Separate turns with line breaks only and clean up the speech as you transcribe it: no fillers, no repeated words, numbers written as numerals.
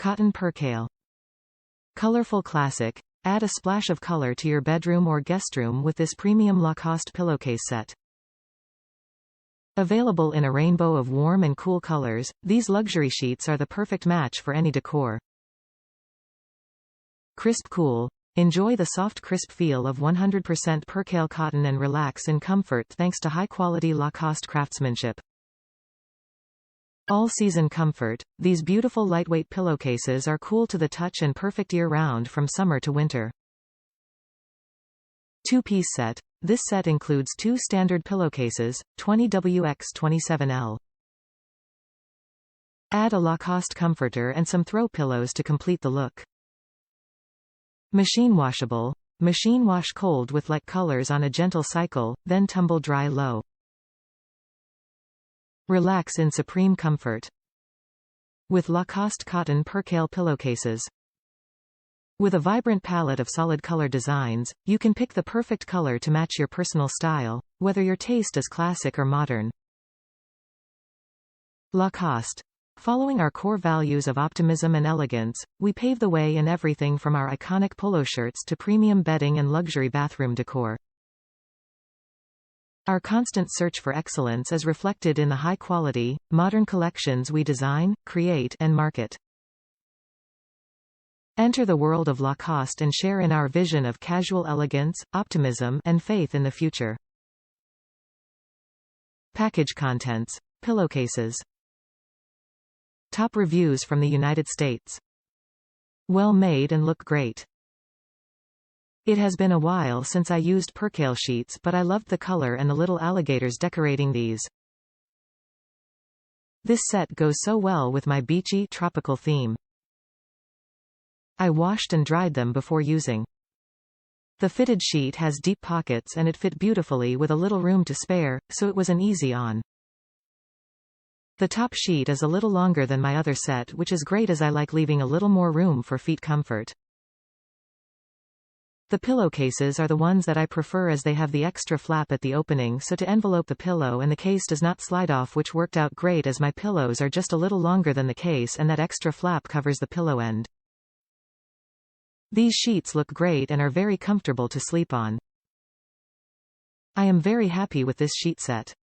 Cotton Percale. Colorful classic. Add a splash of color to your bedroom or guestroom with this premium Lacoste pillowcase set. Available in a rainbow of warm and cool colors, these luxury sheets are the perfect match for any decor. Crisp cool. Enjoy the soft crisp feel of 100% percale cotton and relax in comfort thanks to high-quality Lacoste craftsmanship. All-season comfort. These beautiful lightweight pillowcases are cool to the touch and perfect year-round from summer to winter. Two-piece set. This set includes two standard pillowcases, 20W x 27L. Add a Lacoste comforter and some throw pillows to complete the look. Machine washable. Machine wash cold with light colors on a gentle cycle, then tumble dry low. Relax in supreme comfort with Lacoste Cotton Percale pillowcases. With a vibrant palette of solid color designs, you can pick the perfect color to match your personal style, whether your taste is classic or modern. Lacoste. Following our core values of optimism and elegance, we pave the way in everything from our iconic polo shirts to premium bedding and luxury bathroom decor. Our constant search for excellence is reflected in the high-quality, modern collections we design, create, and market. Enter the world of Lacoste and share in our vision of casual elegance, optimism, and faith in the future. Package contents. Pillowcases. Top reviews from the United States. Well made and look great. It has been a while since I used percale sheets, but I loved the color and the little alligators decorating these. This set goes so well with my beachy, tropical theme. I washed and dried them before using. The fitted sheet has deep pockets and it fit beautifully with a little room to spare, so it was an easy on. The top sheet is a little longer than my other set, which is great as I like leaving a little more room for feet comfort. The pillowcases are the ones that I prefer as they have the extra flap at the opening so to envelope the pillow and the case does not slide off, which worked out great as my pillows are just a little longer than the case and that extra flap covers the pillow end. These sheets look great and are very comfortable to sleep on. I am very happy with this sheet set.